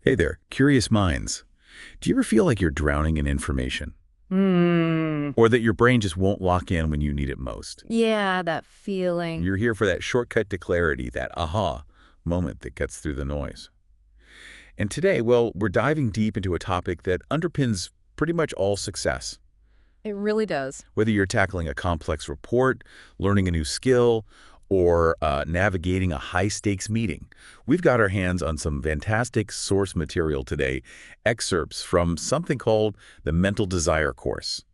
Hey there, curious minds. Do you ever feel like you're drowning in information? Hmm. Or that your brain just won't lock in when you need it most? Yeah, that feeling. You're here for that shortcut to clarity, that aha moment that cuts through the noise. And today, well, we're diving deep into a topic that underpins pretty much all success. It really does. Whether you're tackling a complex report, learning a new skill, or navigating a high-stakes meeting, we've got our hands on some fantastic source material today, excerpts from something called the Mental Desire course,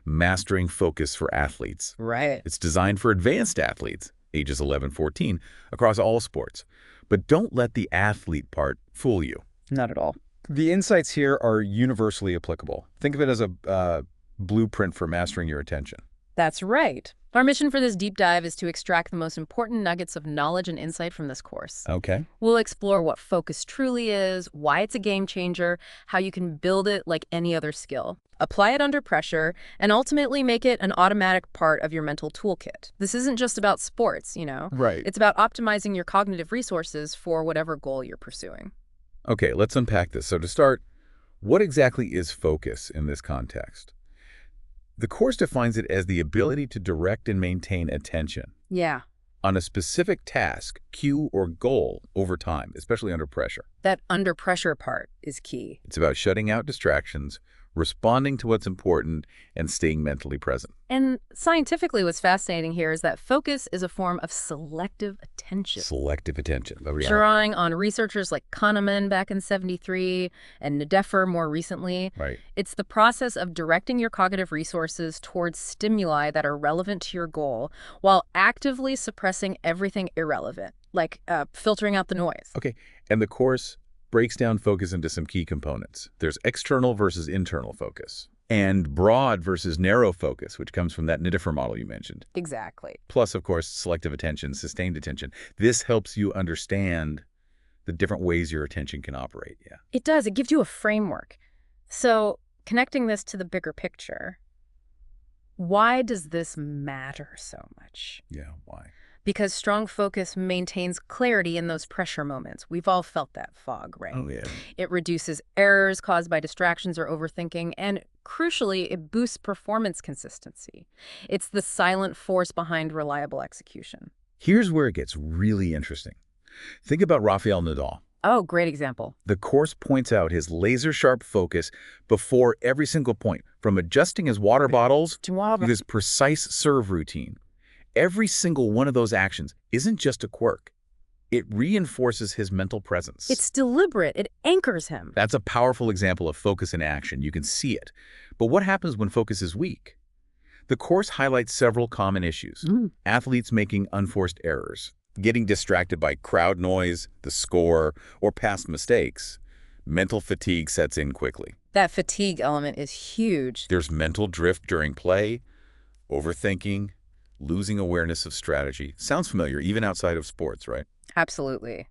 Mastering Focus for Athletes. Right. It's designed for advanced athletes, ages 11-14, across all sports. But don't let the athlete part fool you. Not at all. The insights here are universally applicable. Think of it as a blueprint for mastering your attention. That's right. Our mission for this deep dive is to extract the most important nuggets of knowledge and insight from this course. Okay. We'll explore what focus truly is, why it's a game changer, how you can build it like any other skill, apply it under pressure, and ultimately make it an automatic part of your mental toolkit. This isn't just about sports, you know? Right. It's about optimizing your cognitive resources for whatever goal you're pursuing. Okay, let's unpack this. So to start, what exactly is focus in this context? The course defines it as the ability to direct and maintain attention Yeah. on a specific task, cue, or goal over time, especially under pressure. That under pressure part is key. It's about shutting out distractions, responding to what's important, and staying mentally present. And scientifically, what's fascinating here is that focus is a form of selective attention. Selective attention. Oh, yeah. Drawing on researchers like Kahneman back in '73 and Nadeffer more recently, Right. it's the process of directing your cognitive resources towards stimuli that are relevant to your goal while actively suppressing everything irrelevant, like filtering out the noise. Okay, and the course breaks down focus into some key components. There's external versus internal focus, and broad versus narrow focus, which comes from that Nadeffer model you mentioned. Exactly. Plus, of course, selective attention, sustained attention. This helps you understand the different ways your attention can operate. Yeah. It does. It gives you a framework. So connecting this to the bigger picture, why does this matter so much? Yeah, why? Because strong focus maintains clarity in those pressure moments. We've all felt that fog, right? Oh, yeah. It reduces errors caused by distractions or overthinking, and crucially, it boosts performance consistency. It's the silent force behind reliable execution. Here's where it gets really interesting. Think about Rafael Nadal. Oh, great example. The course points out his laser-sharp focus before every single point, from adjusting his water bottles to his precise serve routine. Every single one of those actions isn't just a quirk. It reinforces his mental presence. It's deliberate. It anchors him. That's a powerful example of focus in action. You can see it. But what happens when focus is weak? The course highlights several common issues. Athletes making unforced errors, getting distracted by crowd noise, the score, or past mistakes. Mental fatigue sets in quickly. That fatigue element is huge. There's mental drift during play, overthinking, losing awareness of strategy. Sounds familiar, even outside of sports, right? Absolutely.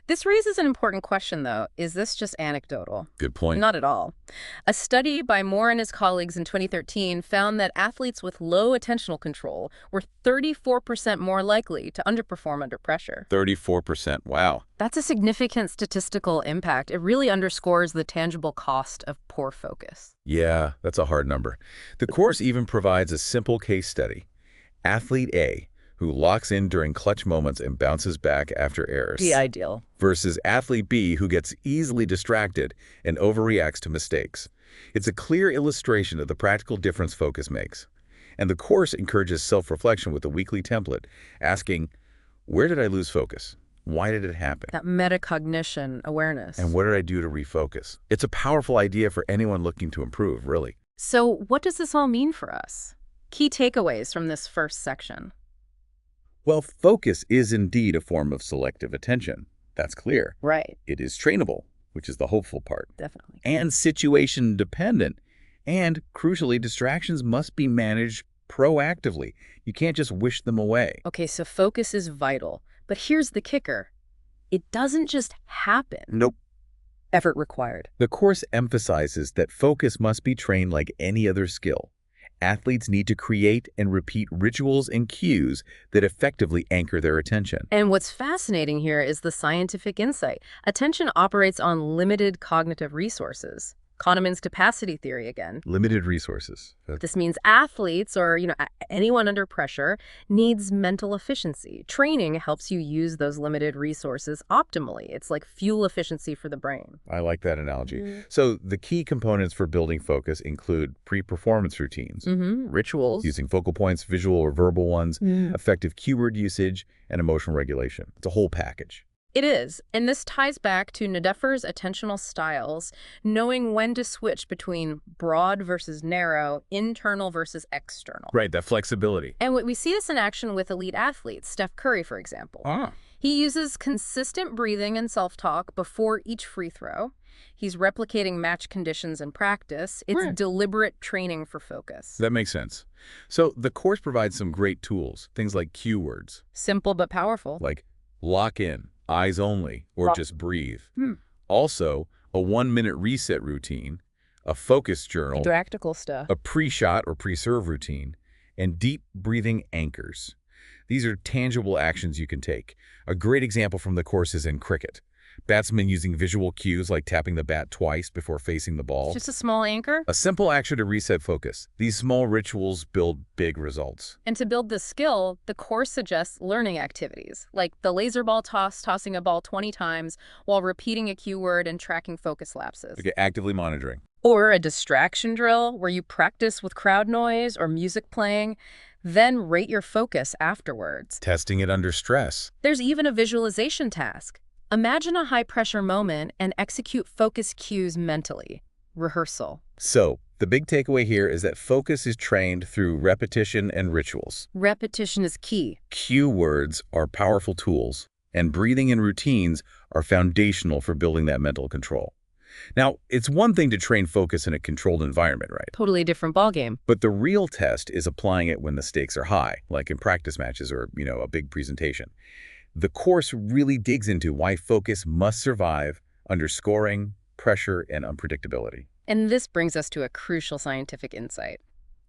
This raises an important question, though. Is this just anecdotal? Good point. Not at all. A study by Moore and his colleagues in 2013 found that athletes with low attentional control were 34% more likely to underperform under pressure. 34%. Wow. That's a significant statistical impact. It really underscores the tangible cost of poor focus. Yeah, that's a hard number. The course even provides a simple case study. Athlete A, who locks in during clutch moments and bounces back after errors. The ideal. Versus athlete B, who gets easily distracted and overreacts to mistakes. It's a clear illustration of the practical difference focus makes. And the course encourages self-reflection with a weekly template, asking, where did I lose focus? Why did it happen? That metacognition awareness. And what did I do to refocus? It's a powerful idea for anyone looking to improve, really. So what does this all mean for us? Key takeaways from this first section. Well, focus is indeed a form of selective attention. That's clear. Right. It is trainable, which is the hopeful part. Definitely. And situation dependent. And crucially, distractions must be managed proactively. You can't just wish them away. Okay, so focus is vital. But here's the kicker. It doesn't just happen. Nope. Effort required. The course emphasizes that focus must be trained like any other skill. Athletes need to create and repeat rituals and cues that effectively anchor their attention. And what's fascinating here is the scientific insight. Attention operates on limited cognitive resources. Kahneman's capacity theory again. Limited resources. This means athletes or, anyone under pressure needs mental efficiency. Training helps you use those limited resources optimally. It's like fuel efficiency for the brain. I like that analogy. So the key components for building focus include pre-performance routines, Rituals. using focal points, visual or verbal ones, effective keyword usage, and emotional regulation. It's a whole package. It is, and this ties back to Nadeffer's attentional styles, knowing when to switch between broad versus narrow, internal versus external. Right, that flexibility. And we see this in action with elite athletes, Steph Curry, for example. He uses consistent breathing and self-talk before each free throw. He's replicating match conditions in practice. It's deliberate training for focus. That makes sense. So the course provides some great tools, things like cue words. Simple but powerful. Like lock in, eyes only, or just breathe. Also, a 1-minute reset routine, a focus journal, Practical stuff. a pre-shot or pre-serve routine, and deep breathing anchors. These are tangible actions you can take. A great example from the course is in cricket. Batsmen using visual cues like tapping the bat twice before facing the ball. Just a small anchor. A simple action to reset focus. These small rituals build big results. And to build this skill, the course suggests learning activities, like the laser ball toss, tossing a ball 20 times while repeating a cue word and tracking focus lapses. Okay, actively monitoring. Or a distraction drill where you practice with crowd noise or music playing, then rate your focus afterwards. Testing it under stress. There's even a visualization task. Imagine a high-pressure moment and execute focus cues mentally. Rehearsal. So, the big takeaway here is that focus is trained through repetition and rituals. Repetition is key. Cue words are powerful tools, and breathing and routines are foundational for building that mental control. Now, it's one thing to train focus in a controlled environment, right? Totally different ballgame. But the real test is applying it when the stakes are high, like in practice matches or, a big presentation. The course really digs into why focus must survive under scoring, pressure, and unpredictability. And this brings us to a crucial scientific insight.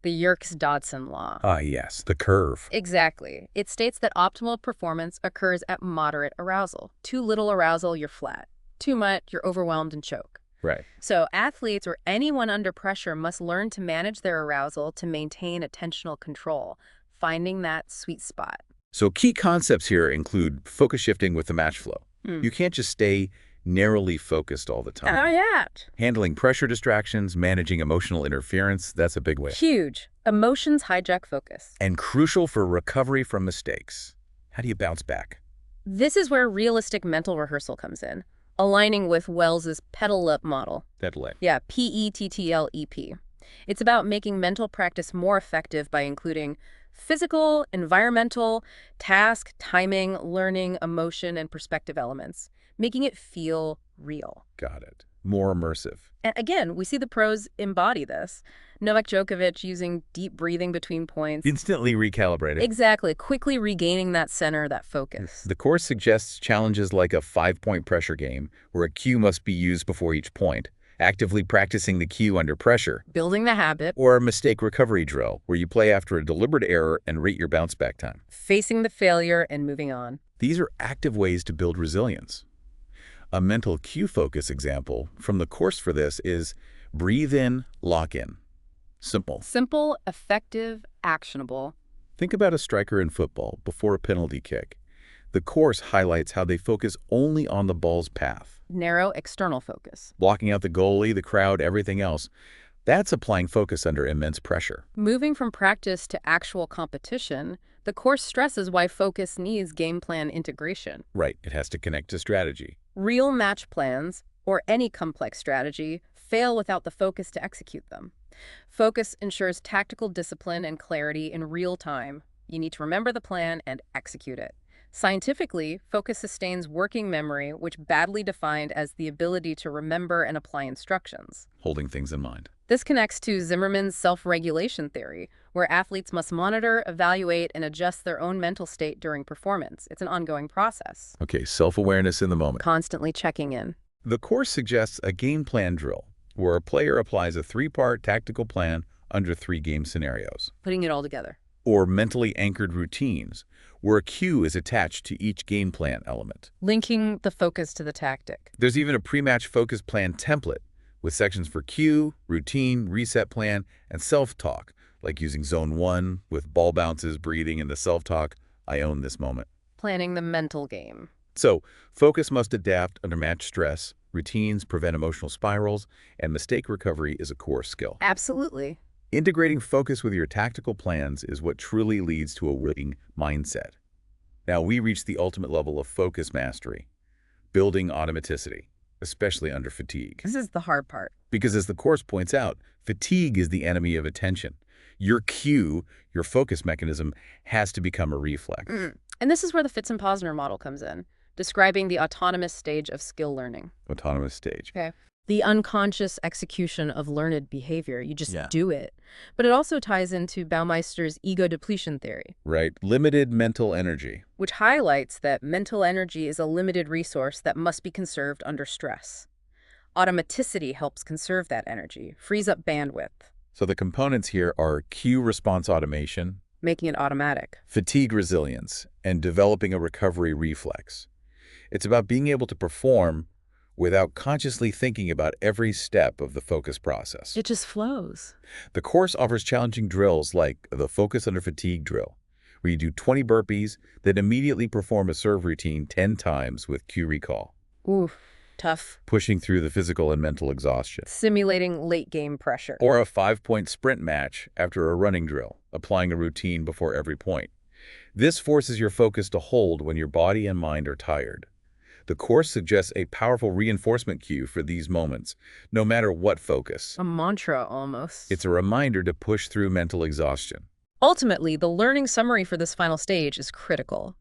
The Yerkes-Dodson law. Ah, yes, the curve. Exactly. It states that optimal performance occurs at moderate arousal. Too little arousal, you're flat. Too much, you're overwhelmed and choke. Right. So athletes or anyone under pressure must learn to manage their arousal to maintain attentional control, finding that sweet spot. So key concepts here include focus shifting with the match flow. You can't just stay narrowly focused all the time. Oh, yeah. Handling pressure distractions, managing emotional interference, that's a big way. Huge. Emotions hijack focus. And crucial for recovery from mistakes. How do you bounce back? This is where realistic mental rehearsal comes in, aligning with Wells's PETTLEP model. PETTLEP. Yeah, PETTLEP. It's about making mental practice more effective by including physical, environmental, task, timing, learning, emotion, and perspective elements, making it feel real. Got it. More immersive. And again, we see the pros embody this. Novak Djokovic using deep breathing between points. Instantly recalibrated. Exactly. Quickly regaining that center, that focus. The course suggests challenges like a 5-point pressure game, where a cue must be used before each point, actively practicing the cue under pressure. Building the habit. Or a mistake recovery drill, where you play after a deliberate error and rate your bounce back time. Facing the failure and moving on. These are active ways to build resilience. A mental cue focus example from the course for this is breathe in, lock in. Simple. Simple, effective, actionable. Think about a striker in football before a penalty kick. The course highlights how they focus only on the ball's path. Narrow external focus. Blocking out the goalie, the crowd, everything else. That's applying focus under immense pressure. Moving from practice to actual competition, the course stresses why focus needs game plan integration. Right, it has to connect to strategy. Real match plans, or any complex strategy, fail without the focus to execute them. Focus ensures tactical discipline and clarity in real time. You need to remember the plan and execute it. Scientifically, focus sustains working memory, which badly defined as the ability to remember and apply instructions. Holding things in mind. This connects to Zimmerman's self-regulation theory, where athletes must monitor, evaluate, and adjust their own mental state during performance. It's an ongoing process. Okay, self-awareness in the moment. Constantly checking in. The course suggests a game plan drill, where a player applies a 3-part tactical plan under 3 game scenarios. Putting it all together. Or mentally anchored routines, where a cue is attached to each game plan element. Linking the focus to the tactic. There's even a pre-match focus plan template with sections for cue, routine, reset plan, and self-talk, like using zone 1 with ball bounces, breathing, and the self-talk, I own this moment. Planning the mental game. So, focus must adapt under match stress, routines prevent emotional spirals, and mistake recovery is a core skill. Absolutely. Integrating focus with your tactical plans is what truly leads to a winning mindset. Now we reach the ultimate level of focus mastery, building automaticity, especially under fatigue. This is the hard part. Because as the course points out, fatigue is the enemy of attention. Your cue, your focus mechanism, has to become a reflex. And this is where the Fitz-and-Posner model comes in, describing the autonomous stage of skill learning. Autonomous stage. Okay. The unconscious execution of learned behavior. You just Yeah. do it. But it also ties into Baumeister's ego depletion theory, Right. Limited mental energy. which highlights that mental energy is a limited resource that must be conserved under stress. Automaticity helps conserve that energy, frees up bandwidth, So the components here are cue response automation, making it automatic. fatigue resilience, and developing a recovery reflex. It's about being able to perform without consciously thinking about every step of the focus process. It just flows. The course offers challenging drills like the Focus Under Fatigue drill, where you do 20 burpees, then immediately perform a serve routine 10 times with cue recall, Oof, tough. pushing through the physical and mental exhaustion. Simulating late-game pressure. Or a 5-point sprint match after a running drill, applying a routine before every point. This forces your focus to hold when your body and mind are tired. The course suggests a powerful reinforcement cue for these moments, no matter what focus. A mantra, almost. It's a reminder to push through mental exhaustion. Ultimately, the learning summary for this final stage is critical.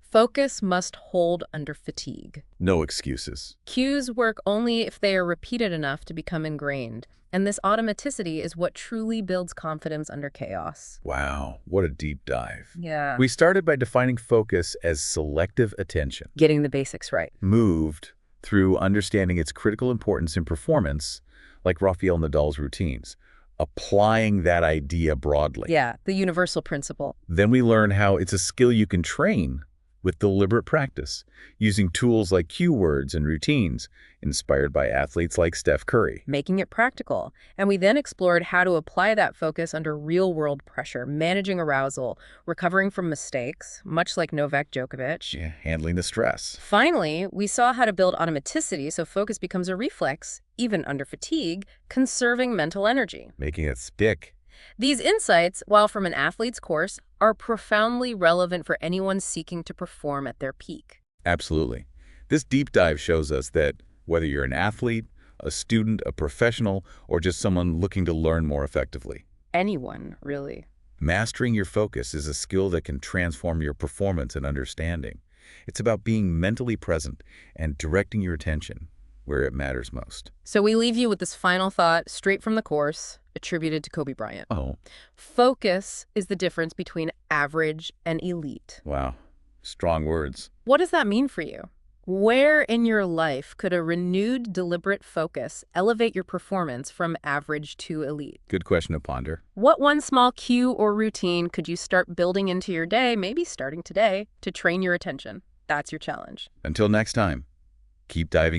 Focus must hold under fatigue. No excuses. Cues work only if they are repeated enough to become ingrained, and this automaticity is what truly builds confidence under chaos. Wow, what a deep dive. Yeah. We started by defining focus as selective attention, Getting the basics right. moved through understanding its critical importance in performance, like Rafael Nadal's routines, applying that idea broadly. Yeah, the universal principle. Then we learn how it's a skill you can train with deliberate practice, using tools like cue words and routines, inspired by athletes like Steph Curry. Making it practical. And we then explored how to apply that focus under real-world pressure, managing arousal, recovering from mistakes, much like Novak Djokovic. Yeah, handling the stress. Finally, we saw how to build automaticity so focus becomes a reflex, even under fatigue, conserving mental energy. Making it stick. These insights, while from an athlete's course, are profoundly relevant for anyone seeking to perform at their peak. Absolutely. This deep dive shows us that whether you're an athlete, a student, a professional, or just someone looking to learn more effectively, Anyone, really. mastering your focus is a skill that can transform your performance and understanding. It's about being mentally present and directing your attention where it matters most. So we leave you with this final thought, straight from the course, attributed to Kobe Bryant. Oh, Focus is the difference between average and elite. wow. Strong words. What does that mean for you? Where in your life could a renewed, deliberate focus elevate your performance from average to elite? Good question to ponder. What one small cue or routine could you start building into your day, maybe starting today, to train your attention? That's your challenge. Until next time, keep diving